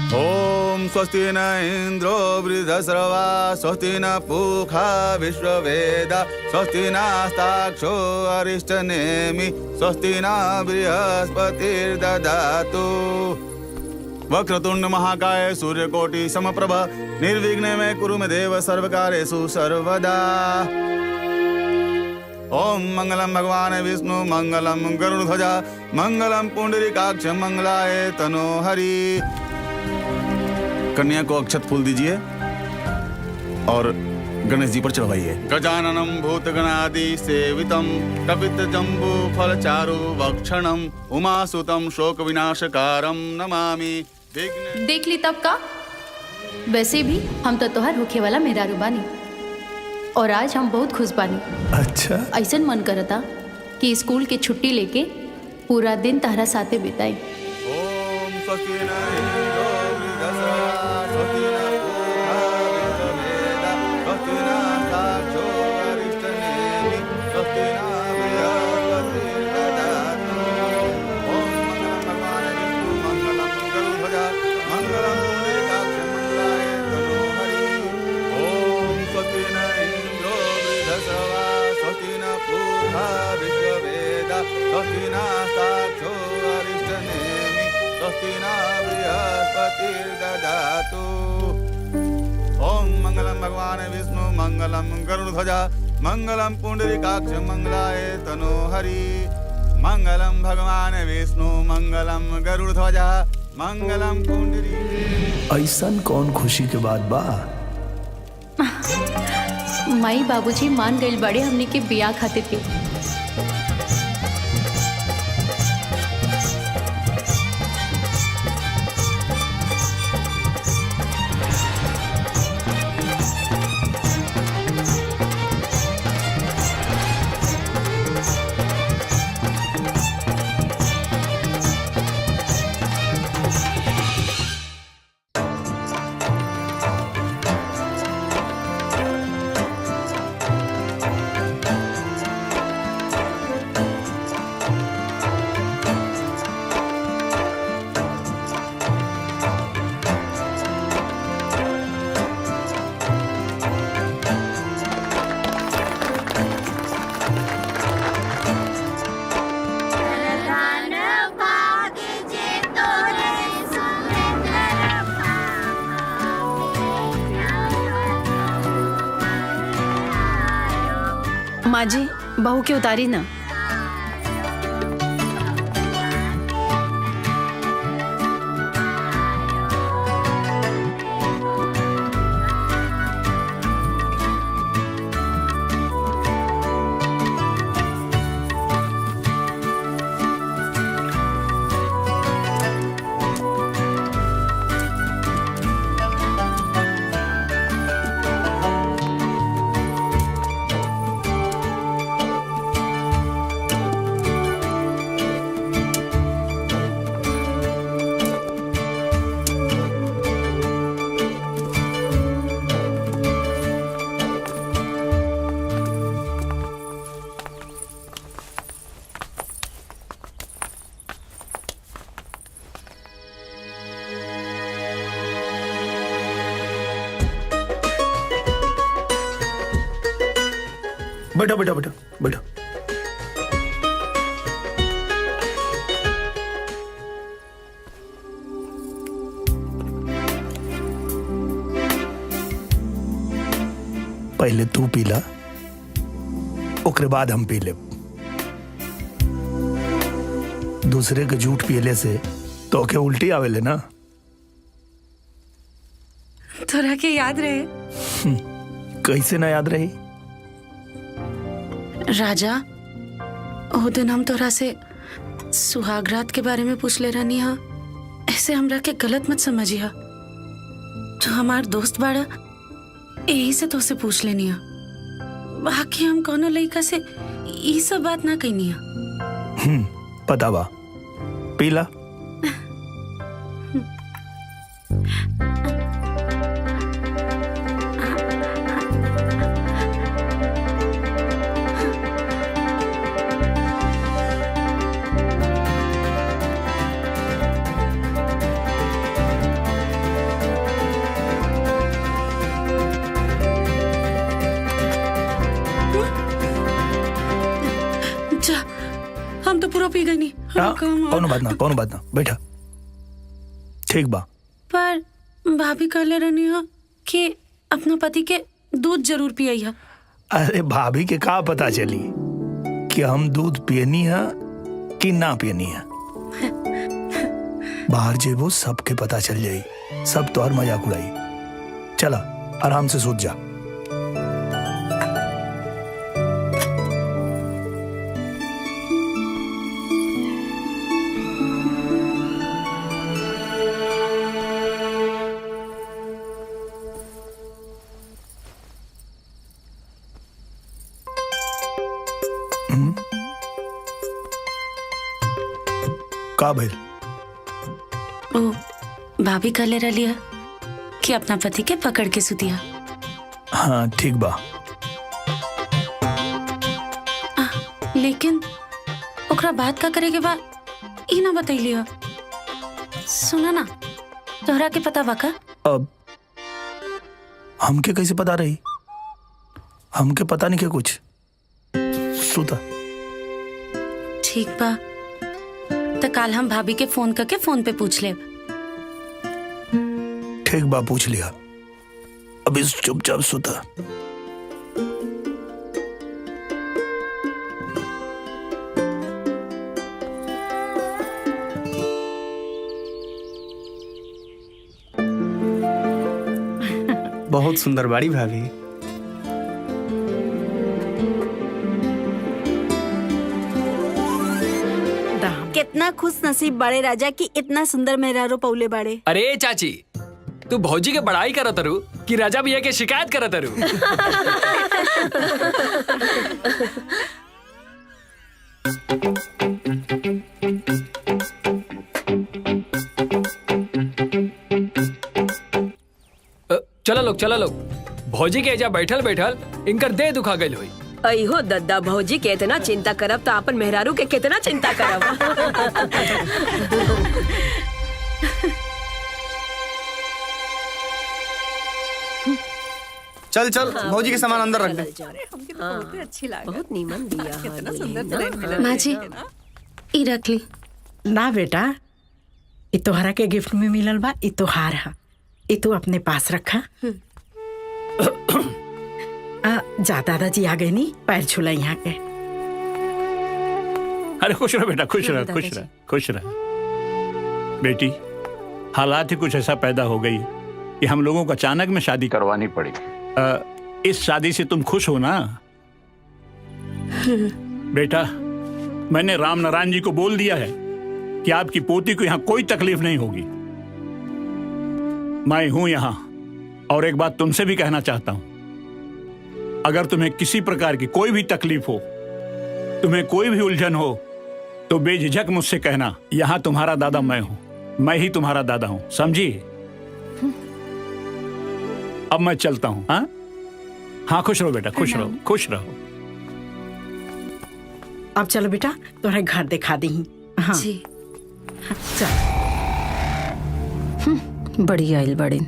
ओम स्वस्ति न इंद्रो वृद्धश्रवा स्वस्ति न पूषा विश्ववेदा स्वस्ति नस्ताक्षो अरिष्टनेमि स्वस्ति न बृहस्पतिर्दधातु। वक्रतुंड महाकाय सूर्यकोटि समप्रभ निर्विघ्न में कुरु मे देव सर्वकार्येषु सर्वदा। ओम मंगलम भगवान विष्णु मंगलम गरुड़ध्वजा मंगलम पुंडरीकाक्ष मंगलाय तनोहरि। कन्या को अक्षत फूल दीजिए और गणेश जी पर चढ़वाइए। गजाननम भूतगणादि सेवितम कपित जम्बू फल चारु भक्षणम उमासुतम शोक विनाशकारम नमामि। देख ली तब का। वैसे भी हम तो तोहर होखे वाला मेहरारू बानी और आज हम बहुत खुश बानी। अच्छा, ऐसन मन करता कि स्कूल के छुट्टी लेके पूरा दिन तारा साथे बिताई। ओम स्वस्ति न इंद्रो वृद्धश्रवा स्वस्ति न पूषा विश्ववेदा स्वस्ति नस्ताक्षो अरिष्टनेमि स्वस्ति न बृहस्पतिर्दधातु। ओम मंगलम भगवान विष्णु मंगलम गरुड़ध्वजा मंगलम पुंडरीकाक्ष मंगलाय तनोहरि। ओम स्वस्ति न इंद्रो वृद्धश्रवा स्वस्ति न पूषा विश्ववेदा स्वस्ति नस्ताक्षो अरिष्टनेमि स्वस्ति न बृहस्पतिर्दधातु। ओम मंगलम भगवान विष्णु मंगलम गरुड़ध्वजा मंगलम पुंडरीकाक्ष मंगलाय तनोहरि। मंगलम भगवान विष्णु मंगलम गरुड़ध्वजा मंगलम पुंडरी। ऐसन कौन खुशी के बाद बा? माई बाबूजी मान गइल बड़े हमनी के बियाह खातिर के। माँ जी, बहू के उतारी ना। बैठो बैठो बैठो बैठो। पहले तू पीला, ओकरे बाद हम पी ले। दूसरे के झूठ पियले से तो के उल्टी आवेले ना। तोरा के याद रहे? कैसे ना याद रही? राजा, ओ दिन हम तोरा से सुहागरात के बारे में पूछ ले रहनी हा। ऐसे हमरा के गलत मत समझिया। जो हमार दोस्त बाड़ा यही से तो से पूछ लेनी हा। बाकी हम कोनो लड़का से ये सब बात ना कहनी हा। पता बा, पीला। पूरा पी गई नहीं। हाँ, कौनो बात ना बैठा। ठीक बा। पर भाभी कहले रहनी है कि अपना पति के दूध जरूर पियई है। अरे भाभी के का पता चली कि हम दूध पियनी है कि ना पियनी है। बाहर जेबो सबके पता चल जाई, सब तो और मजाक उड़ाई। चला आराम से सूत जा। का भइल? ओ भाभी कहले रहली है कि अपना पति के पकड़ के सुतिया। हाँ ठीक बा। लेकिन ओकरा बात का करे के बाद ई ना बतैली हो। सुना ना, तोहरा के पता बा का? अब हमके कैसे पता रही? हमके पता नहीं क्या कुछ। सुता। ठीक बा, तो कल हम भाभी के फोन करके फोन पे पूछ ले। ठीक बा, पूछ लिया। अभी चुपचाप सुता। बहुत सुंदर बाड़ी भाभी। कितना खुश नसीब बड़े राजा की इतना सुंदर मेहरारू पौले बाड़े। अरे चाची, तू भौजी के बड़ाई करत तारू कि राजा भैया के शिकायत करत तारू? चला लोग भौजी के एजा बैठल बैठल इनकर देह दुखा गई हुई। अहो दद्दा भौजी के इतना चिंता करब तो अपन मेहरारू के कितना चिंता करब। चल चल भौजी के सामान अंदर रख दे। बहुत नीमन दिया। माँ जी ई रख ली। ना बेटा, ई तोहरा के गिफ्ट में मिलल बा, ई तोहार है, ई तू अपने पास रखा। जा दादाजी आ गए नी, पैर छुला यहाँ के। अरे खुश रह बेटा, खुश रह खुश रह खुश रह। बेटी, हालात ही कुछ ऐसा पैदा हो गई कि हम लोगों को अचानक में शादी करवानी पड़ी। इस शादी से तुम खुश हो ना? बेटा, मैंने राम नारायण जी को बोल दिया है कि आपकी पोती को यहाँ कोई तकलीफ नहीं होगी। मैं हूं यहाँ, और एक बात तुमसे भी कहना चाहता हूं, अगर तुम्हें किसी प्रकार की कोई भी तकलीफ हो, तुम्हें कोई भी उलझन हो, तो बेझिझक मुझसे कहना। यहाँ तुम्हारा दादा मैं हूं, मैं ही तुम्हारा दादा हूं, समझी? अब मैं चलता हूं। हाँ हाँ, खुश रहो बेटा, खुश रहो खुश रहो। अब चलो बेटा, तुम्हारे घर दिखा दी। हाँ जी। चल। बड़ी आइल बड़ी।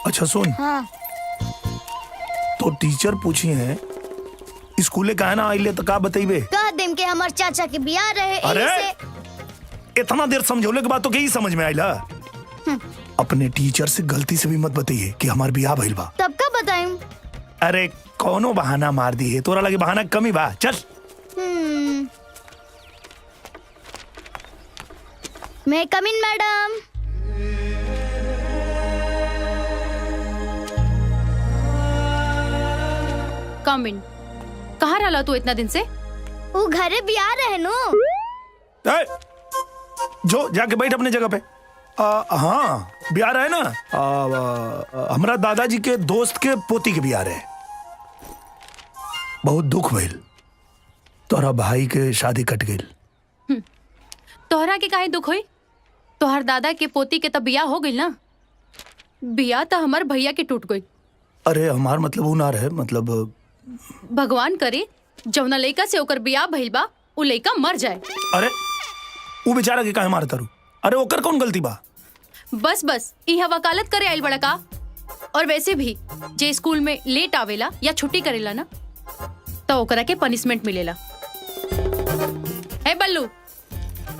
अच्छा सुन। हाँ। तो टीचर पूछी है स्कूले का है ना आइले तो का बतेबे? कह देम के हमर चाचा के बियाह रहे। अरे इतना देर समझौले के बाद तो यही समझ में आइला। अपने टीचर से गलती से भी मत बताइए कि हमार बियाह भइल बा। तब का बताइम? अरे कौनो बहाना मार दी है, तोरा लगे बहाना कमी बा। चल। मैं कम इन मैडम। कम इन। कहाँ रहा तू इतना दिन से? वो घरे बियाह रहे नु। जो जाके बैठ अपने जगह पे। हाँ बियाह रहे ना। हमारा दादाजी के दोस्त के पोती के बियाह रहे। बहुत दुख भइल, तोरा भाई के शादी कट गई। तोहरा के काहे दुख होई? तोहर दादा के पोती के तब बियाह हो गई ना। बियाह तो हमार भैया के टूट गई। अरे हमार मतलब वो ना रहे, मतलब भगवान करे जौना लड़का से ओकर बियाह भइल बा उ लड़का मर जाए। अरे वो बेचारा के काहे मारता रू? अरे ओकर कौन गलती बा? बस बस यह वकालत करे आइल बड़ा का। और वैसे भी जे स्कूल में लेट आवेला या छुट्टी करेला ना तो ओकरा के पनिशमेंट मिलेला। है बल्लू?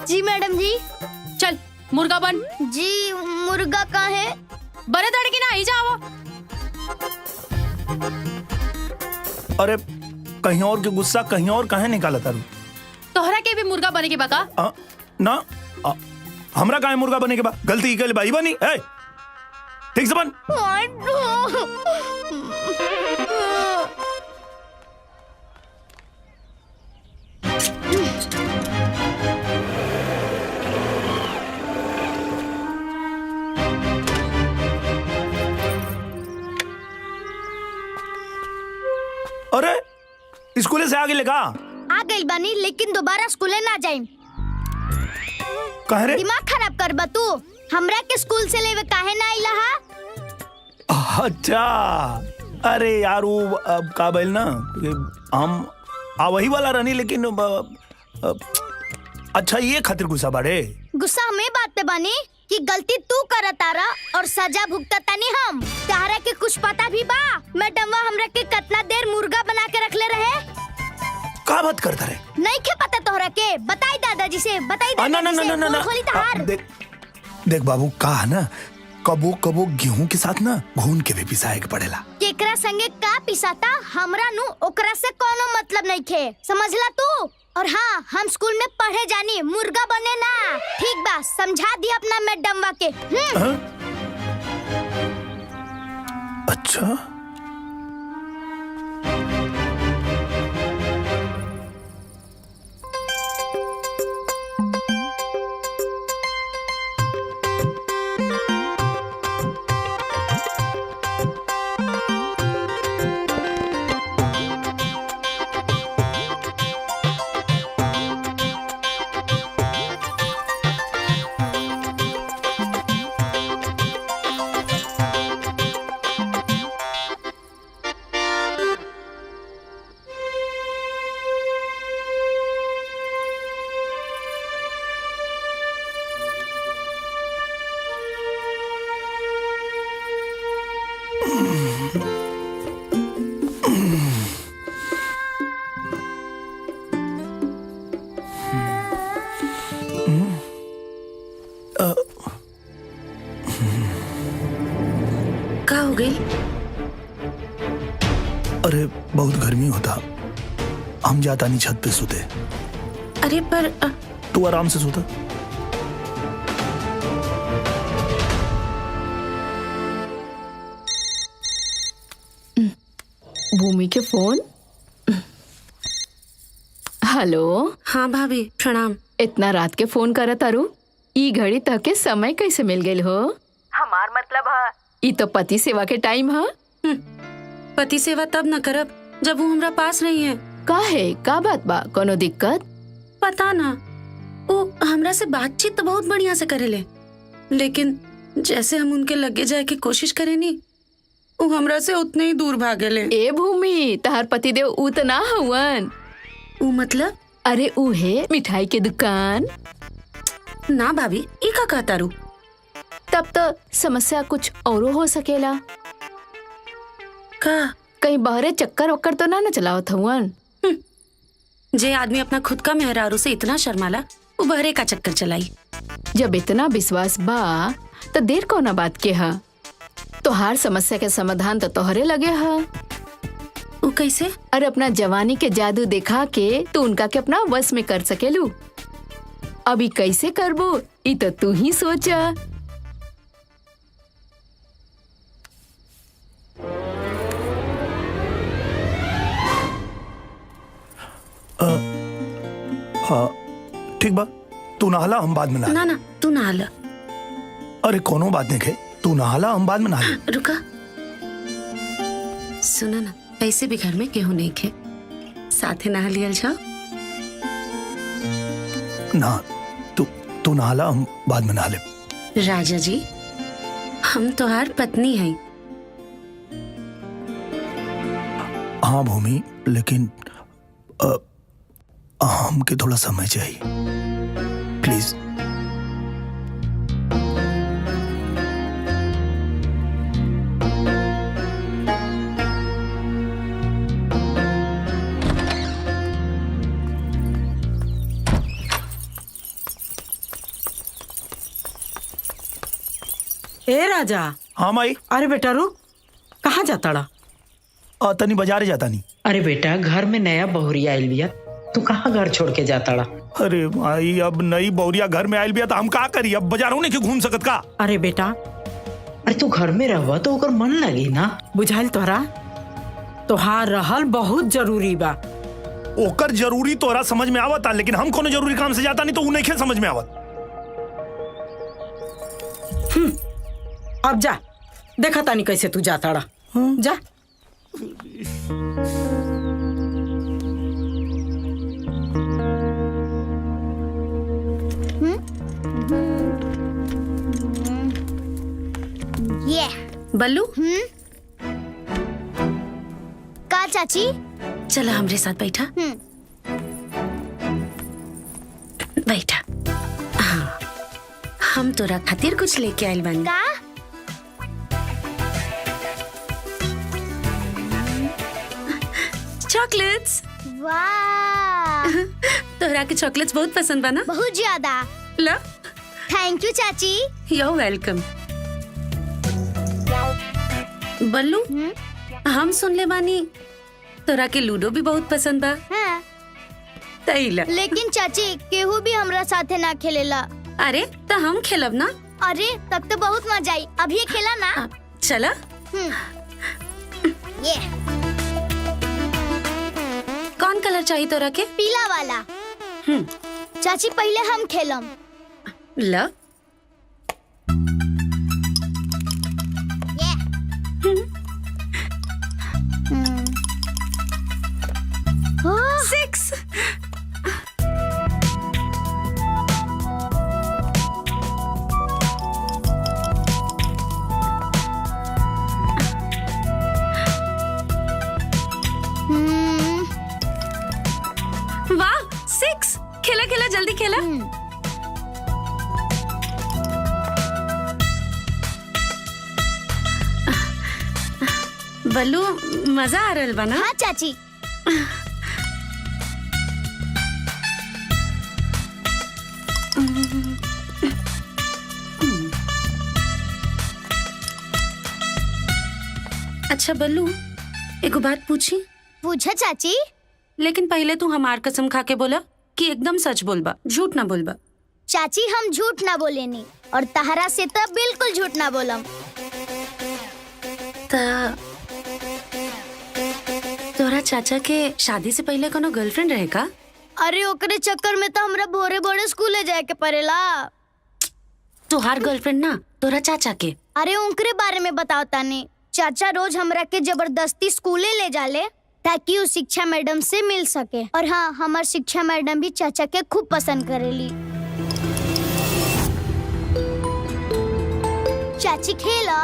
जी मैडम जी। चल मुर्गा बन। जी मुर्गा कहाँ है? बने तड़की ना आई जाओ। अरे कहीं और के गुस्सा कहीं और काहे निकाला तारू? तोहरा के भी मुर्गा बने के बका? ना हमरा काहे मुर्गा बने के बा? गलती के भाई बनी है, ठीक से बन। अरे स्कूल से आगे लगा आ गई बनी, लेकिन दोबारा स्कूले ना जाए। कहे रे? दिमाग खराब कर बा तू। हमरा के स्कूल से लेवे काहे ना आइला हा? अच्छा अरे यार वो अब का बोल ना कि हम वही वाला रहनी, लेकिन अच्छा ये खातिर गुस्सा बाड़े। गुस्सा हमें बात पे बनी कि गलती तू कर तारा और सजा भुगता तनी हम। तारा के कुछ पता भी बा मैडमवा हमरा के कितना देर मुर्गा बना के रखले रहे? का बात करता रे? नहीं के पता तोहरा के? बताई दादाजी से, बताई ना ना दादाजी ना से। ना खोली तहार। देख बाबू का ना कबो कबो गेहूं के साथ ना घून के भी पिसाए के पड़ेला। केकरा संगे का पिसाता हमरा नु ओकरा से कोनो मतलब नहीं खे, समझला तू? और हाँ, हम स्कूल में पढ़े जानी, मुर्गा बने ना। ठीक बा, समझा दी अपना मैडमवा के। अच्छा का हो गई? अरे बहुत गर्मी होता, हम जाता नहीं छत पे सोते। अरे पर तू आराम से सोता। भूमि के फोन। हेलो। हाँ भाभी प्रणाम। इतना रात के फोन करत तारू? ई घड़ी तक के समय कैसे मिल गई हो? हमार मतलब है ई तो पति सेवा के टाइम है। पति सेवा तब न करब जब वो हमरा पास नहीं है। का है? का बात बा? कोनो दिक्कत? पता ना, वो हमरा से बातचीत तो बहुत बढ़िया से करेले, लेकिन जैसे हम उनके लगे जाए की कोशिश करेनी वो हमरा से उतने ही दूर भागेले। ए भूमि, तहार पति देव ऊ तो ना हवन। वो मतलब? अरे ऊ है मिठाई के दुकान। ना भाभी, ई का कहता रू? तब तो समस्या कुछ औरो हो सकेला। का? कहीं बाहरे चक्कर वक्कर तो ना चलावत हवन? जे आदमी अपना खुद का मेहरारू से इतना शर्माला वो बहरे का चक्कर चलाई। जब इतना विश्वास बा तो देर कौना बात के है? तो हर समस्या के समाधान तो तोहरे लगे है। वो कैसे? अरे अपना जवानी के जादू दिखा के तू उनका के अपना वश में कर सकेलू। अभी कैसे करबो ई तो तू ही सोचा। हाँ ठीक बा, तू नहाला हम बाद में नहा। ना ना तू नहाला। अरे कोनो बात नहीं खे, तू नहाला हम बाद में नहा। रुका, सुना ना, ऐसे भी घर में केहू नहीं खे, साथे नहा लियल जाओ ना। तू नहाला हम बाद में नहा ले। राजा जी, हम तोहार पत्नी हैं। हाँ भूमि, लेकिन हमके थोड़ा समय चाहिए, प्लीज। ए राजा। हाँ माई। अरे बेटा रुक, कहाँ जाता रहा? तनी बाजारे जाता नहीं। अरे बेटा घर में नया बहुरिया आयल बिया, तू कहाँ घर छोड़ के जाता रहा? अरे माई अब नई बहुरिया घर में आयल बिया तो हम का करी, अब बाजारों नहीं क्यों घूम सकत का? अरे बेटा, अरे तू घर में रहवा तो ओकर मन लगी ना, बुझाइल तोहरा? तोहार रहल बहुत जरूरी बा। ओकर जरूरी तोरा समझ में आवता, लेकिन हम कोनो जरूरी काम से जाता नहीं तो उन्हें खेल समझ में आवत। अब जा, देखा तानी कैसे तू जाता रहा। जा। ये बल्लू का चाची? चला हमरे साथ बैठा। बैठा। हाँ, हम तोरा खातिर कुछ लेके आइल बानी। का? चॉकलेट्स। वाह, तोहरा के चॉकलेट्स बहुत पसंद बा ना? बहुत ज्यादा। ला। थैंक यू चाची। You welcome. बल्लू, हम सुन ले बानी तोरा के लूडो भी बहुत पसंद बा। हाँ। तैला। लेकिन चाची केहू भी हमरा साथे ना खेलेला। अरे तो हम खेलब ना। अरे तब तो बहुत मजा आई, अभी खेला ना। चला। ये कौन कलर चाहिए तोरा के? पीला वाला। चाची पहले हम खेलम। ला। Six. वाह, 6। खेला खेला, जल्दी खेला। बल्लू मजा आ रहा बा ना? हाँ चाची। अच्छा बल्लू, एगो बात पूछी? पूछा चाची। लेकिन पहले तू हमार कसम खा के बोला कि एकदम सच बोलबा, झूठ ना बोलबा। चाची हम झूठ ना बोलेनी, और तहरा से तो बिल्कुल झूठ ना बोलम। तोरा चाचा के शादी से पहले कोनो गर्लफ्रेंड रहे का? अरे ओकरे चक्कर में तो हमरा भोरे भोरे स्कूले जाए के पड़ेला। तोहार गर्लफ्रेंड ना, तोरा चाचा के। अरे उनके बारे में बताओ तानी। चाचा रोज हमरा के जबरदस्ती स्कूले ले जाले ताकि उस शिक्षा मैडम से मिल सके। और हाँ, हमार शिक्षा मैडम भी चाचा के खूब पसंद करेली। चाची खेला।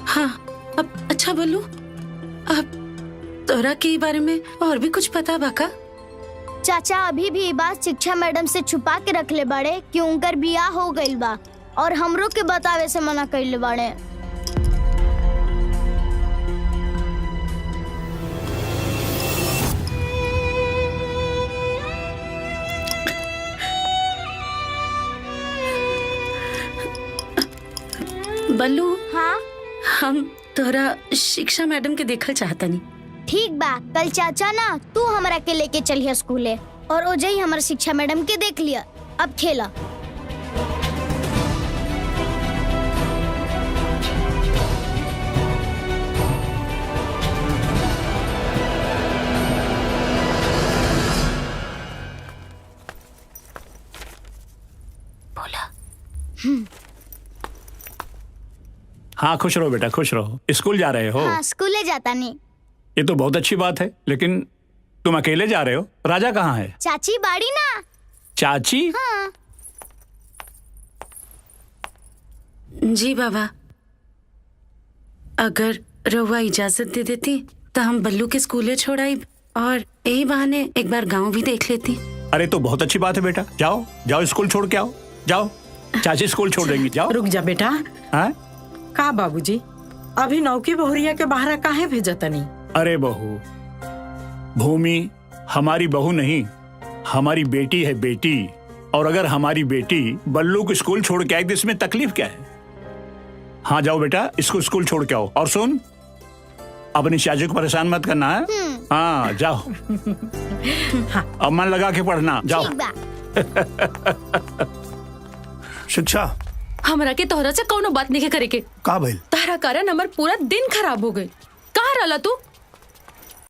हाँ, अब अच्छा बोलू, अब तोरा के बारे में और भी कुछ पता बाका? चाचा अभी भी बात शिक्षा मैडम से छुपा के रखले बाड़े कि उनकर बियाह हो गइल बा, और हमरो के बतावे से मना कइले बाड़े। बल्लू, हाँ हम तोरा शिक्षा मैडम के देखल चाहता नहीं। ठीक बा, कल चाचा ना तू हमरा के लेके चलिए स्कूले, और ओजे ही हमारे शिक्षा मैडम के देख लिया। अब खेला। बोला। हाँ खुश रहो बेटा, खुश रहो। स्कूल जा रहे हो? हाँ, स्कूले जाता नहीं। ये तो बहुत अच्छी बात है, लेकिन तुम अकेले जा रहे हो? राजा कहाँ है? चाची बाड़ी ना। चाची? हाँ। जी बाबा, अगर रउआ इजाजत दे देती तो हम बल्लू के स्कूले छोड़ाई और यही बहाने एक बार गांव भी देख लेती। अरे तो बहुत अच्छी बात है बेटा, जाओ जाओ स्कूल छोड़ के आओ, जाओ। चाची स्कूल छोड़ देंगी, जाओ। रुक जा बेटा। हाँ? का बाबूजी, अभी नौकी बहुरिया के बाहर काहे भेजतनी? अरे बहू, भूमि हमारी बहू नहीं, हमारी बेटी है, बेटी। और अगर हमारी बेटी बल्लू को स्कूल छोड़ के आए तो इसमें तकलीफ क्या है? हाँ जाओ बेटा, इसको स्कूल छोड़ के आओ। और सुन, अपनी चाची को परेशान मत करना है। हाँ जाओ। अब मन लगा के पढ़ना, जाओ। ठीक बा। शिक्षा हमरा के तोहरा से कौनो बात नहीं करे के। का भइल? तारा कारण हमार पूरा दिन खराब हो गई। कहाँ रहला तू?